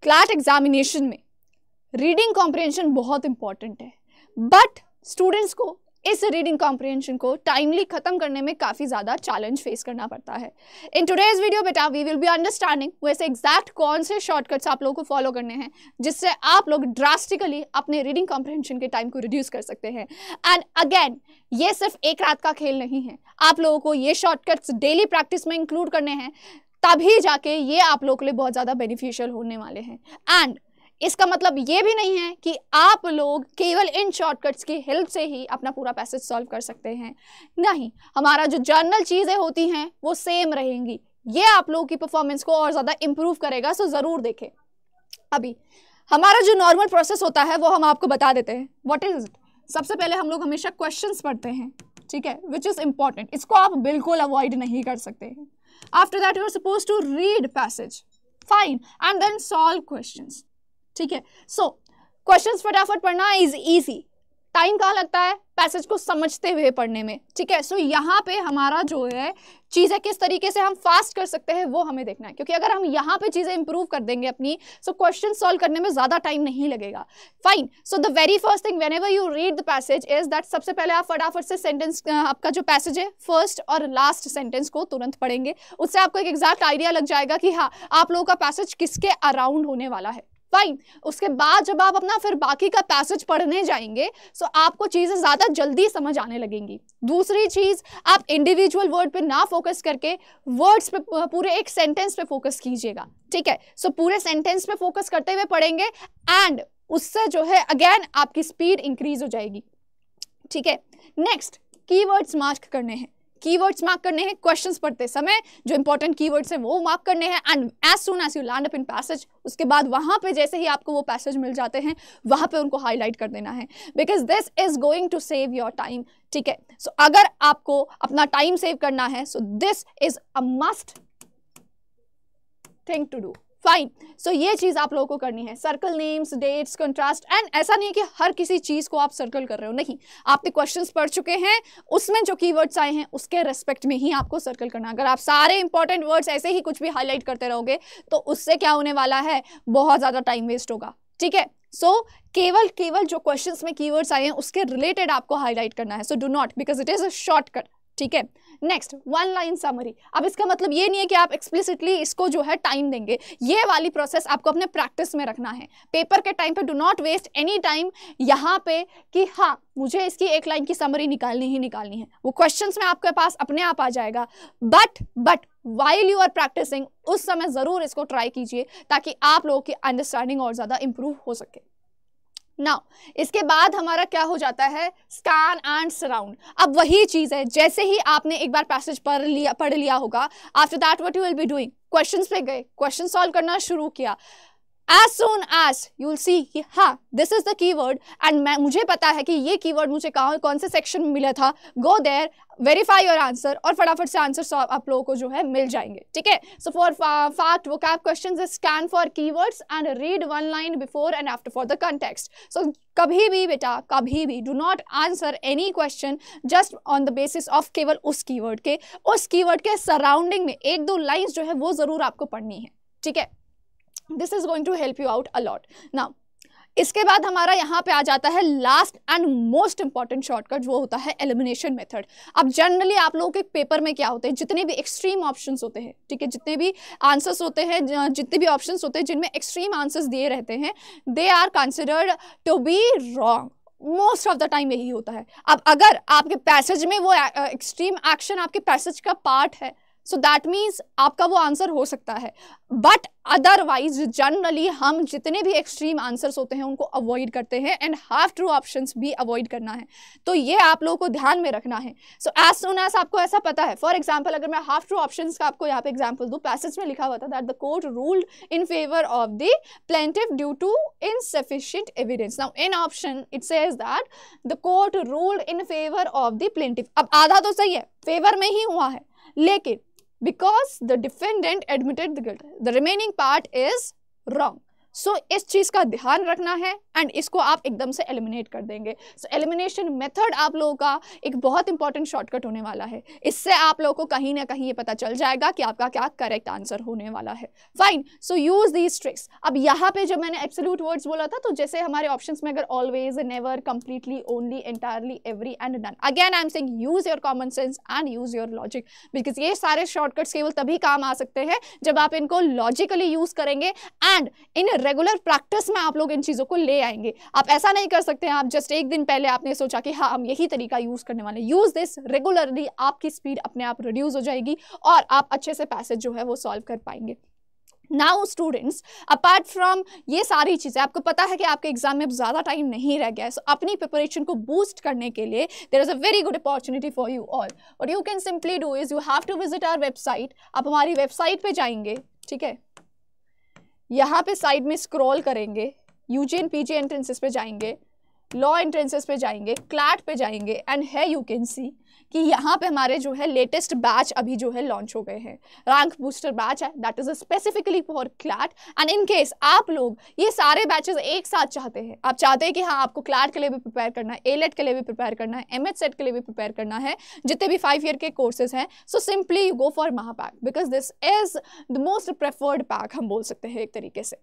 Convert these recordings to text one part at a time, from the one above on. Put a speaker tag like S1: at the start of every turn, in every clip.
S1: CLAT examination में reading comprehension बहुत important है, बट स्टूडेंट्स को इस रीडिंग कॉम्प्रिहेंशन को टाइमली खत्म करने में काफ़ी ज़्यादा चैलेंज फेस करना पड़ता है। इन टुडेज वीडियो बेटा वी विल बी अंडरस्टैंडिंग वैसे एग्जैक्ट कौन से शॉर्टकट्स आप लोगों को फॉलो करने हैं जिससे आप लोग ड्रास्टिकली अपने रीडिंग कॉम्प्रिहेंशन के टाइम को रिड्यूस कर सकते हैं। एंड अगेन ये सिर्फ एक रात का खेल नहीं है, आप लोगों को ये शॉर्टकट्स डेली प्रैक्टिस में इंक्लूड करने हैं, तभी जाके ये आप लोगों के लिए बहुत ज़्यादा बेनिफिशियल होने वाले हैं। एंड इसका मतलब ये भी नहीं है कि आप लोग केवल इन शॉर्टकट्स की हेल्प से ही अपना पूरा पैसेज सॉल्व कर सकते हैं, नहीं, हमारा जो जर्नल चीज़ें होती हैं वो सेम रहेंगी। ये आप लोगों की परफॉर्मेंस को और ज़्यादा इंप्रूव करेगा, सो ज़रूर देखें। अभी हमारा जो नॉर्मल प्रोसेस होता है वो हम आपको बता देते हैं। What is it? सबसे पहले हम लोग हमेशा क्वेश्चंस पढ़ते हैं, ठीक है, विच इज़ इंपॉर्टेंट, इसको आप बिल्कुल अवॉइड नहीं कर सकते हैं। After that you are suppose to read passage, fine, and then solve questions, ठीक है। सो क्वेश्चंस फटाफट पढ़ना इज इजी, टाइम कहाँ लगता है पैसेज को समझते हुए पढ़ने में, ठीक है। सो यहाँ पे हमारा जो है चीज़ें किस तरीके से हम फास्ट कर सकते हैं वो हमें देखना है, क्योंकि अगर हम यहाँ पे चीज़ें इंप्रूव कर देंगे अपनी, सो क्वेश्चन सॉल्व करने में ज़्यादा टाइम नहीं लगेगा। Fine, so the very first thing whenever you read the passage is that सबसे पहले आप फटाफट से सेंटेंस, आपका जो पैसेज है फर्स्ट और लास्ट सेंटेंस को तुरंत पढ़ेंगे, उससे आपको एक एग्जैक्ट आइडिया लग जाएगा कि हाँ आप लोगों का पैसेज किसके अराउंड होने वाला है। फाइन, उसके बाद जब आप अपना फिर बाकी का पैसेज पढ़ने जाएंगे सो आपको चीज़ें ज़्यादा जल्दी समझ आने लगेंगी। दूसरी चीज़, आप इंडिविजुअल वर्ड पे ना फोकस करके वर्ड्स पे, पूरे एक सेंटेंस पे फोकस कीजिएगा, ठीक है। सो पूरे सेंटेंस पे फोकस करते हुए पढ़ेंगे एंड उससे जो है अगेन आपकी स्पीड इंक्रीज हो जाएगी, ठीक है। नेक्स्ट, कीवर्ड्स मार्क करने हैं, कीवर्ड्स मार्क करने हैं क्वेश्चंस पढ़ते समय, जो इंपॉर्टेंट कीवर्ड्स हैं वो मार्क करने हैं and as soon as you land up in passage, उसके बाद वहाँ पे जैसे ही आपको वो पैसेज मिल जाते हैं वहाँ पे उनको हाईलाइट कर देना है, because this is going to save your time, ठीक है। सो अगर आपको अपना टाइम सेव करना है so this is a must thing to do. Fine, so ये चीज़ आप लोगों को करनी है, circle names, dates, contrast, and ऐसा नहीं है कि हर किसी चीज़ को आप सर्कल कर रहे हो, नहीं, आपने क्वेश्चंस पढ़ चुके हैं उसमें जो कीवर्ड्स आए हैं उसके रेस्पेक्ट में ही आपको सर्कल करना। अगर आप सारे इंपॉर्टेंट वर्ड्स ऐसे ही कुछ भी हाईलाइट करते रहोगे तो उससे क्या होने वाला है, बहुत ज़्यादा टाइम वेस्ट होगा, ठीक है। सो केवल जो क्वेश्चंस में कीवर्ड्स आए हैं उसके रिलेटेड आपको हाईलाइट करना है, so do not, because it is a shortcut, ठीक है। Next, one line summary. अब इसका मतलब ये नहीं है कि आप एक्सप्लिसिटली इसको जो है टाइम देंगे, ये वाली प्रोसेस आपको अपने प्रैक्टिस में रखना है। पेपर के टाइम पे do not waste any time यहाँ पे कि हाँ मुझे इसकी एक लाइन की समरी निकालनी ही निकालनी है, वो क्वेश्चंस में आपके पास अपने आप आ जाएगा, but while you are practicing उस समय ज़रूर इसको ट्राई कीजिए ताकि आप लोगों की अंडरस्टैंडिंग और ज़्यादा इंप्रूव हो सके। नाउ इसके बाद हमारा क्या हो जाता है, स्कैन एंड सराउंड। अब वही चीज़ है, जैसे ही आपने एक बार पैसेज पढ़ लिया होगा, after that what you will be doing, questions पे गए, क्वेश्चन सॉल्व करना शुरू किया, as soon as you will see कि हाँ this is the keyword and मुझे पता है कि ये कीवर्ड मुझे कौन से सेक्शन में मिला था, go there, verify your answer और फटाफट से आंसर आप लोगों को जो है मिल जाएंगे, ठीक है। So for fact vocab questions is scan for keywords and read one line before and after for the context. So कभी भी बेटा कभी भी do not answer any question just on the basis of केवल उस कीवर्ड के surrounding में एक दो लाइन्स जो है वो ज़रूर आपको पढ़नी है, ठीक है। This is going to help you out a lot. Now इसके बाद हमारा यहाँ पे आ जाता है last and most important shortcut, वो होता है एलिमिनेशन मेथड। अब जनरली आप लोगों के पेपर में क्या होते हैं, जितने भी एक्सट्रीम ऑप्शंस होते हैं, ठीक है, जितने भी आंसर्स होते हैं, जितने भी ऑप्शंस होते हैं जिनमें एक्सट्रीम आंसर्स दिए रहते हैं, they are considered to be wrong. Most of the time यही होता है। अब अगर आपके पैसेज में वो एक्सट्रीम एक्शन आपके पैसेज का पार्ट है सो दैट मीन्स आपका वो आंसर हो सकता है, बट अदरवाइज जनरली हम जितने भी एक्सट्रीम आंसर्स होते हैं उनको अवॉइड करते हैं एंड हाफ ट्रू ऑप्शंस भी अवॉइड करना है, तो ये आप लोगों को ध्यान में रखना है। सो एज सून एज आपको ऐसा पता है, फॉर एग्जाम्पल अगर मैं हाफ ट्रू ऑप्शंस का आपको यहाँ पे एग्जाम्पल दूँ, पैसेज में लिखा हुआ था that the court ruled in favour of the plaintiff due to insufficient evidence. Now in option it says that the court ruled in favour of the plaintiff. अब आधा तो सही है, फेवर में ही हुआ है, लेकिन because the defendant admitted the guilt, the remaining part is wrong. सो इस चीज़ का ध्यान रखना है एंड इसको आप एकदम से एलिमिनेट कर देंगे। सो एलिमिनेशन मेथड आप लोगों का एक बहुत इंपॉर्टेंट शॉर्टकट होने वाला है। इससे आप लोगों को कहीं ना कहीं ये पता चल जाएगा कि आपका क्या करेक्ट आंसर होने वाला है। Fine, so use these tricks. अब यहाँ पे जब मैंने एब्सोल्यूट वर्ड्स बोला था, तो जैसे हमारे ऑप्शंस में अगर always, never, completely, only, entirely, every and none, again I am saying use your common sense and use your logic, because ये सारे शॉर्टकट्स केवल तभी काम आ सकते हैं जब आप इनको लॉजिकली यूज करेंगे एंड इन रेगुलर प्रैक्टिस में आप लोग इन चीज़ों को ले आएंगे। आप ऐसा नहीं कर सकते हैं आप जस्ट एक दिन पहले आपने सोचा कि हाँ हम यही तरीका यूज़ करने वाले हैं। यूज़ दिस रेगुलरली, आपकी स्पीड अपने आप रिड्यूस हो जाएगी और आप अच्छे से पैसेज जो है वो सॉल्व कर पाएंगे। नाउ स्टूडेंट्स, अपार्ट फ्रॉम ये सारी चीज़ें, आपको पता है कि आपके एग्जाम में ज़्यादा टाइम नहीं रह गया है, सो अपनी प्रिपरेशन को बूस्ट करने के लिए there is a very good opportunity for you all. What you can simply do is you have to visit our website. आप हमारी वेबसाइट पे जाएंगे, ठीक है, यहाँ पे साइड में स्क्रॉल करेंगे, यूजी एंड पीजी एंट्रेंसेस पे जाएंगे, लॉ एंट्रेंसेस पे जाएंगे, क्लैट पे जाएंगे एंड है यू कैन सी कि यहाँ पे हमारे जो है लेटेस्ट बैच अभी जो है लॉन्च हो गए हैं। रैंक बूस्टर बैच है, that is specifically for CLAT. And in case आप लोग ये सारे बैचेस एक साथ चाहते हैं, आप चाहते हैं कि हाँ आपको क्लैट के लिए भी प्रिपेयर करना है, एलेट के लिए भी प्रिपेयर करना है, एमएच सेट के लिए भी प्रिपेयर करना है, जितने भी 5 ईयर के कोर्सेज हैं, so simply you go for Mahapack because this is the most preferred pack, हम बोल सकते हैं एक तरीके से।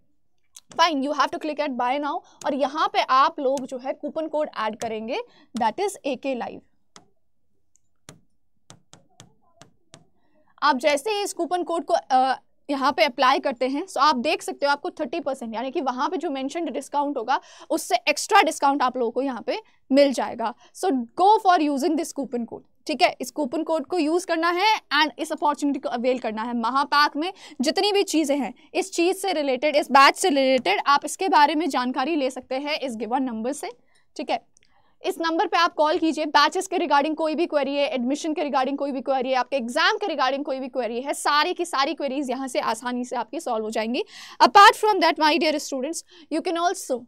S1: Fine, you have to click at buy now और यहाँ पे आप लोग जो है कूपन कोड ऐड करेंगे, दैट इज AK लाइव। आप जैसे ही इस कूपन कोड को यहाँ पे अप्लाई करते हैं, सो आप देख सकते हो आपको 30%, यानी कि वहाँ पे जो मेंशन्ड डिस्काउंट होगा उससे एक्स्ट्रा डिस्काउंट आप लोगों को यहाँ पे मिल जाएगा। So go for using this coupon code, ठीक है, इस कूपन कोड को यूज़ करना है एंड इस अपॉर्चुनिटी को अवेल करना है। महापैक में जितनी भी चीज़ें हैं इस चीज़ से रिलेटेड, इस बैच से रिलेटेड, आप इसके बारे में जानकारी ले सकते हैं इस गिवन नंबर से, ठीक है। इस नंबर पे आप कॉल कीजिए, बैचेस के रिगार्डिंग कोई भी क्वेरी है, एडमिशन के रिगार्डिंग कोई भी क्वेरी है, आपके एग्जाम के रिगार्डिंग कोई भी क्वेरी है, सारी की सारी क्वेरीज यहाँ से आसानी से आपकी सॉल्व हो जाएंगी। Apart from that my dear students, you can also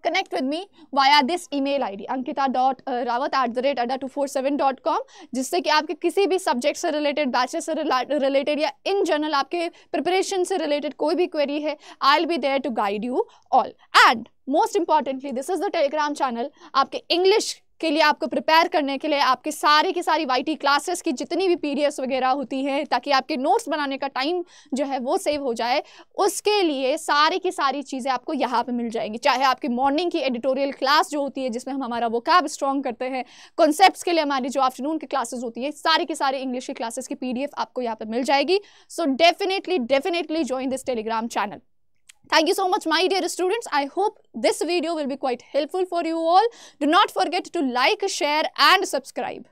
S1: connect with me via this email ID ankita.rawat@adda247.com, जिससे कि आपके किसी भी सब्जेक्ट से रिलेटेड, बैचेस से रिलेटेड या इन जनरल आपके प्रिपरेशन से रिलेटेड कोई भी क्वेरी है, I will be there to guide you all. And most importantly this is the Telegram channel आपके इंग्लिश के लिए, आपको प्रिपेयर करने के लिए, आपके सारी की सारी YT क्लासेस की जितनी भी PDFs वगैरह होती हैं, ताकि आपके नोट्स बनाने का टाइम जो है वो सेव हो जाए, उसके लिए सारी की सारी चीज़ें आपको यहाँ पे मिल जाएंगी। चाहे आपकी मॉर्निंग की एडिटोरियल क्लास जो होती है जिसमें हम हमारा वोकैब स्ट्रॉन्ग करते हैं, कॉन्सेप्ट्स के लिए हमारी जो आफ्टरनून की क्लासेस होती है, सारी की सारी इंग्लिश की क्लासेस की PDF आपको यहाँ पे मिल जाएगी। So definitely join this Telegram channel. Thank you so much, my dear students. I hope this video will be quite helpful for you all. Do not forget to like, share and subscribe.